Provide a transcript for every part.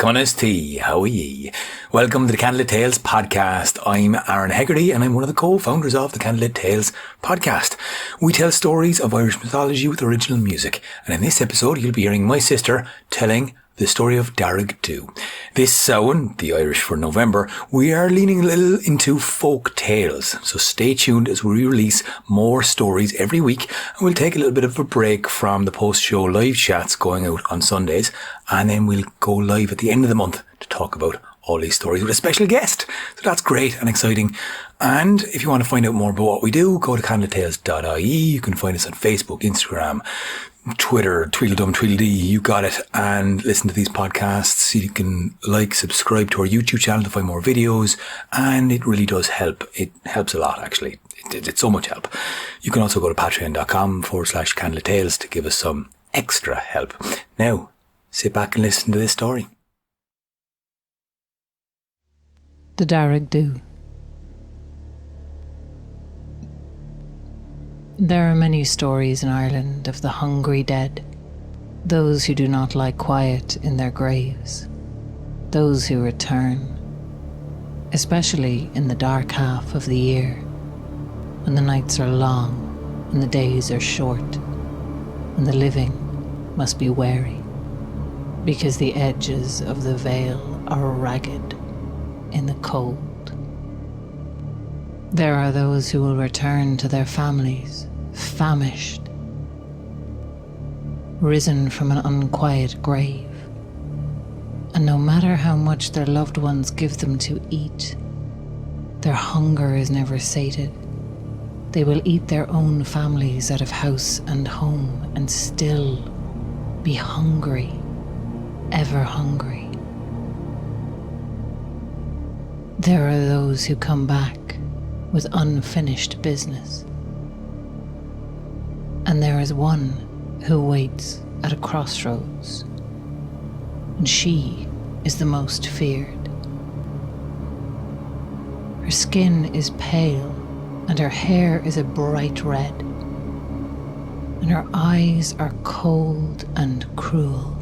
Cunners Tea, how are ye? Welcome to the Candlelit Tales podcast. I'm Aaron Hegarty and I'm one of the co-founders of the Candlelit Tales podcast. We tell stories of Irish mythology with original music, and in this episode you'll be hearing my sister telling the story of Darragh Dubh. This Samhain, the Irish for November, we are leaning a little into folk tales, so stay tuned as we release more stories every week, and we'll take a little bit of a break from the post-show live chats going out on Sundays, and then we'll go live at the end of the month to talk about all these stories with a special guest. So that's great and exciting. And if you want to find out more about what we do, go to candlelittales.ie. You can find us on Facebook, Instagram, Twitter, Tweedledum, Tweedledee, you got it, and listen to these podcasts. You can subscribe to our YouTube channel to find more videos, and it really does help. It helps a lot, actually. It's so much help. You can also go to patreon.com/candlelit-tales to give us some extra help. Now, sit back and listen to this story. The Darragh Dubh. There are many stories in Ireland of the hungry dead, those who do not lie quiet in their graves, those who return, especially in the dark half of the year, when the nights are long and the days are short, and the living must be wary, because the edges of the veil are ragged in the cold. There are those who will return to their families, famished, risen from an unquiet grave, and no matter how much their loved ones give them to eat, their hunger is never sated. They will eat their own families out of house and home and still be hungry, ever hungry. There are those who come back with unfinished business. And there is one who waits at a crossroads, and she is the most feared. Her skin is pale, and her hair is a bright red, and her eyes are cold and cruel.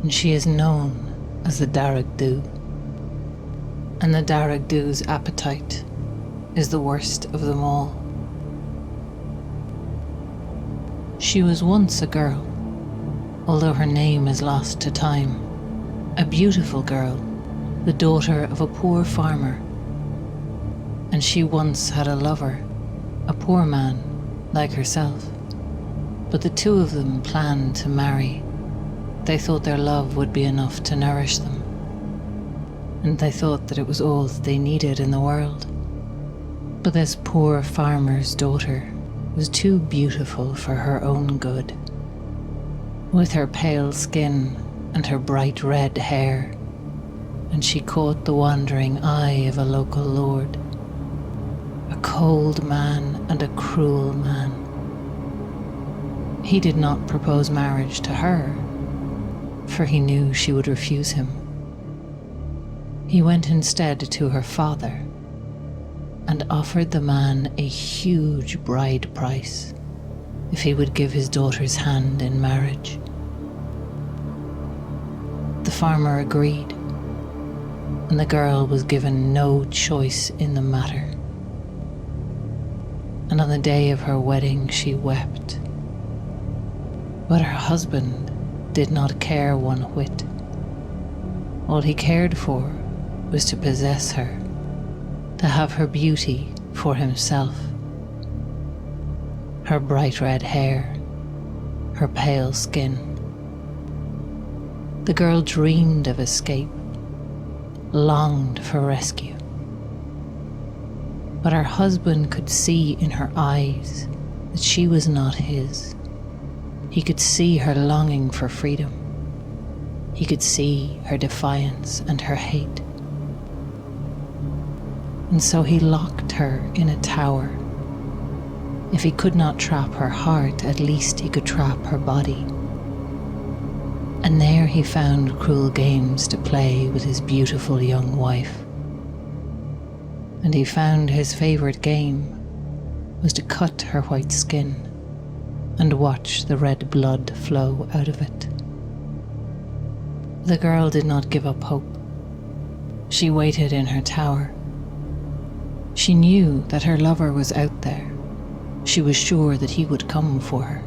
And she is known as the Darragh Dubh. And the Darragh Dugh's appetite is the worst of them all. She was once a girl, although her name is lost to time. A beautiful girl, the daughter of a poor farmer. And she once had a lover, a poor man like herself. But the two of them planned to marry. They thought their love would be enough to nourish them. And they thought that it was all that they needed in the world. But this poor farmer's daughter was too beautiful for her own good. With her pale skin and her bright red hair, and she caught the wandering eye of a local lord, a cold man and a cruel man. He did not propose marriage to her, for he knew she would refuse him. He went instead to her father and offered the man a huge bride price if he would give his daughter's hand in marriage. The farmer agreed, and the girl was given no choice in the matter. And on the day of her wedding she wept. But her husband did not care one whit. All he cared for was to possess her, to have her beauty for himself. Her bright red hair, her pale skin. The girl dreamed of escape, longed for rescue. But her husband could see in her eyes that she was not his. He could see her longing for freedom. He could see her defiance and her hate. And so he locked her in a tower. If he could not trap her heart, at least he could trap her body. And there he found cruel games to play with his beautiful young wife. And he found his favourite game was to cut her white skin and watch the red blood flow out of it. The girl did not give up hope. She waited in her tower. She knew that her lover was out there. She was sure that he would come for her.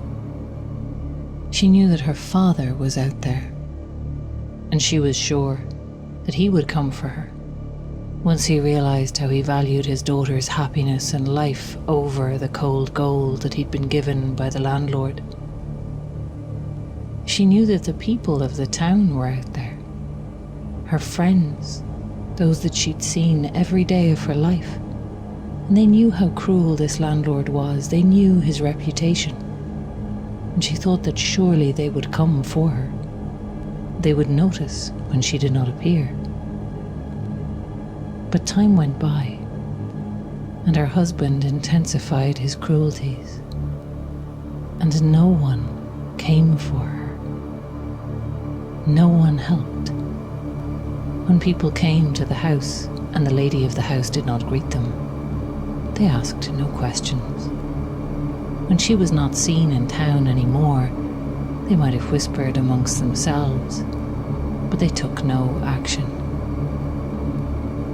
She knew that her father was out there, and she was sure that he would come for her once he realized how he valued his daughter's happiness and life over the cold gold that he'd been given by the landlord. She knew that the people of the town were out there, her friends, those that she'd seen every day of her life, and they knew how cruel this landlord was. They knew his reputation, and she thought that surely they would come for her. They would notice when she did not appear. But time went by, and her husband intensified his cruelties, and no one came for her. No one helped. When people came to the house and the lady of the house did not greet them, they asked no questions. When she was not seen in town anymore, they might have whispered amongst themselves, but they took no action.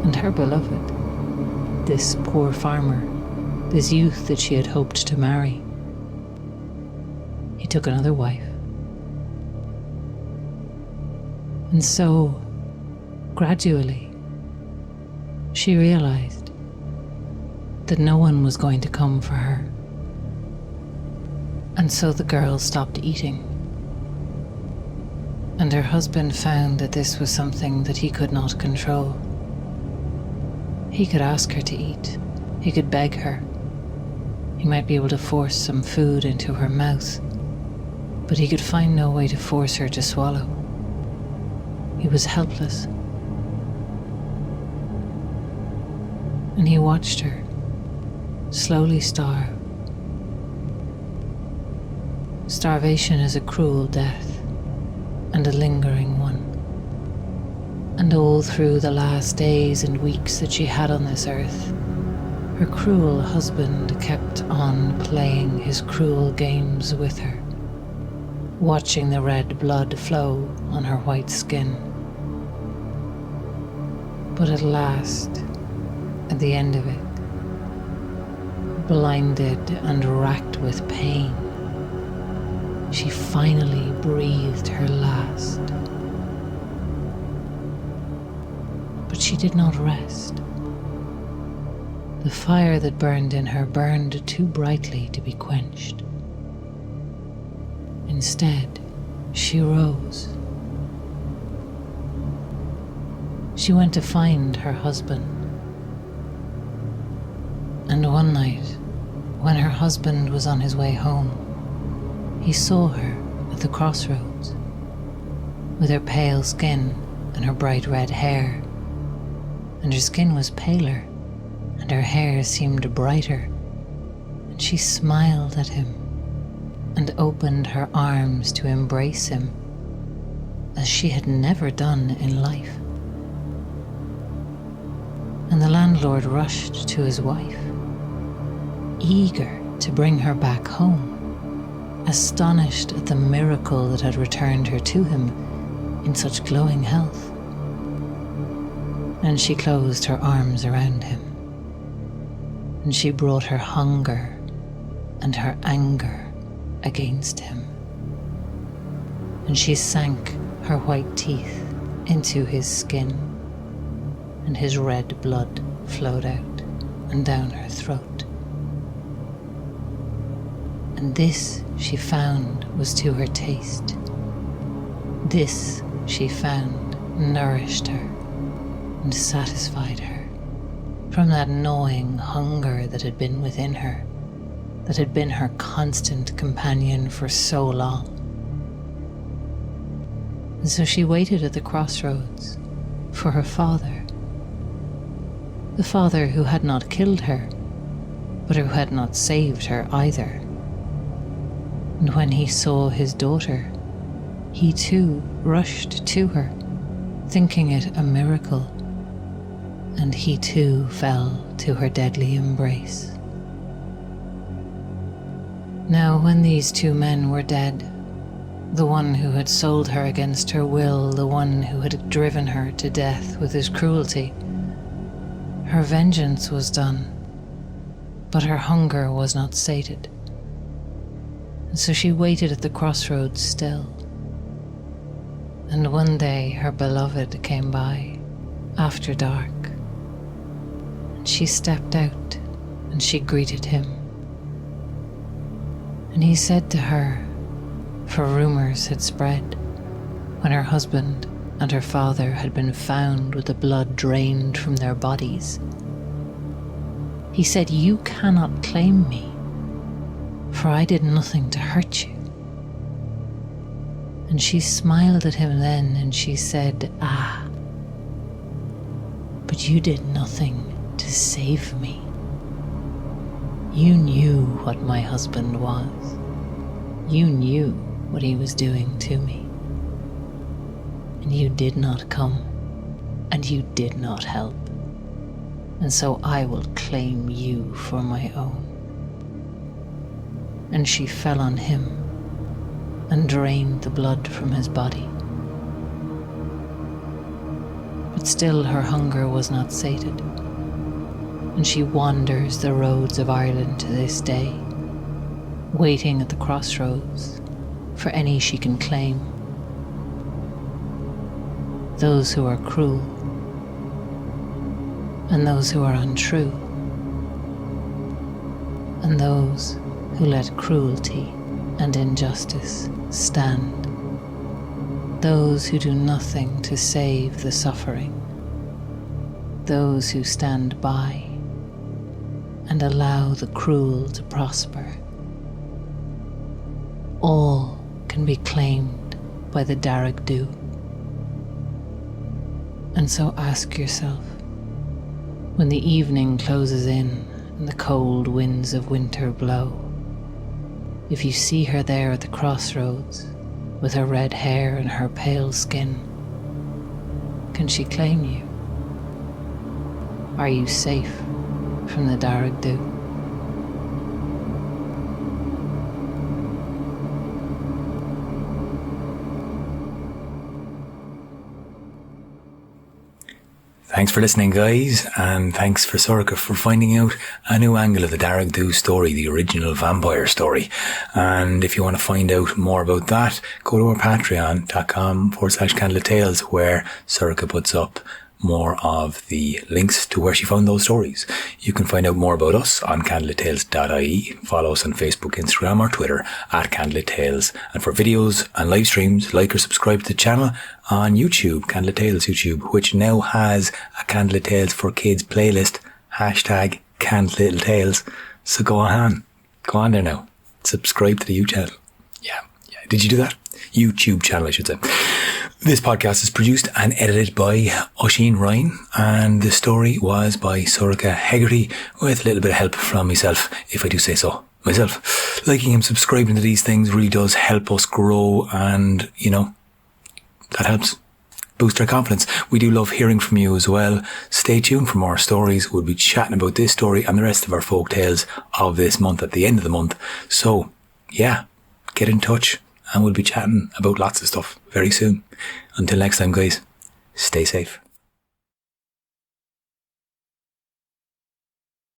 And her beloved, this poor farmer, this youth that she had hoped to marry, he took another wife. And so, gradually, she realized that no one was going to come for her. And so the girl stopped eating. And her husband found that this was something that he could not control. He could ask her to eat. He could beg her. He might be able to force some food into her mouth, but he could find no way to force her to swallow. He was helpless. And he watched her slowly starve. Starvation is a cruel death, and a lingering one. And all through the last days and weeks that she had on this earth, her cruel husband kept on playing his cruel games with her, watching the red blood flow on her white skin. But at last, at the end of it, blinded and racked with pain, she finally breathed her last. But she did not rest. The fire that burned in her burned too brightly to be quenched. Instead, she rose. She went to find her husband. And one night, when her husband was on his way home, he saw her at the crossroads, with her pale skin and her bright red hair. And her skin was paler, and her hair seemed brighter, and she smiled at him and opened her arms to embrace him as she had never done in life. And the landlord rushed to his wife, eager to bring her back home, astonished at the miracle that had returned her to him in such glowing health. And she closed her arms around him, and she brought her hunger and her anger against him. And she sank her white teeth into his skin, and his red blood flowed out and down her throat. And this, she found, was to her taste. This, she found, nourished her and satisfied her from that gnawing hunger that had been within her, that had been her constant companion for so long. And so she waited at the crossroads for her father, the father who had not killed her, but who had not saved her either. And when he saw his daughter, he too rushed to her, thinking it a miracle, and he too fell to her deadly embrace. Now, when these two men were dead, The one who had sold her against her will, the one who had driven her to death with his cruelty. Her vengeance was done, but her hunger was not sated. And so she waited at the crossroads still. And one day her beloved came by, after dark, and she stepped out and she greeted him. And he said to her, for rumors had spread, when her husband and her father had been found with the blood drained from their bodies, he said, "You cannot claim me, for I did nothing to hurt you." And she smiled at him then and she said, "Ah, but you did nothing to save me. You knew what my husband was. You knew what he was doing to me. And you did not come, and you did not help. And so I will claim you for my own." And she fell on him and drained the blood from his body. But still her hunger was not sated, and she wanders the roads of Ireland to this day, waiting at the crossroads for any she can claim. Those who are cruel, and those who are untrue, and those who let cruelty and injustice stand, those who do nothing to save the suffering, those who stand by and allow the cruel to prosper. All can be claimed by the Darug Dubh. And so ask yourself, when the evening closes in and the cold winds of winter blow, if you see her there at the crossroads with her red hair and her pale skin, can she claim you? Are you safe from the Darug Dubh? Thanks for listening, guys, and thanks for Sorcha for finding out a new angle of the Darug Dubh story, the original vampire story. And if you want to find out more about that, go to our patreon.com/Candlelit Tales, where Sorcha puts up more of the links to where she found those stories. You can find out more about us on candlelittales.ie. Follow us on Facebook, Instagram or Twitter @Candlelit Tales. And for videos and live streams, like or subscribe to the channel on YouTube, Candlelit Tales YouTube, which now has a Candlelit Tales for Kids playlist, #Candlelit Tales. So go on there now. Subscribe to the YouTube channel. Yeah. Did you do that? YouTube channel, I should say. This podcast is produced and edited by Oisin Ryan, and the story was by Sorcha Hegarty, with a little bit of help from myself, if I do say so myself. Liking and subscribing to these things really does help us grow, and, that helps boost our confidence. We do love hearing from you as well. Stay tuned for more stories. We'll be chatting about this story and the rest of our folk tales of this month at the end of the month. So, yeah, get in touch. And we'll be chatting about lots of stuff very soon. Until next time, guys, stay safe.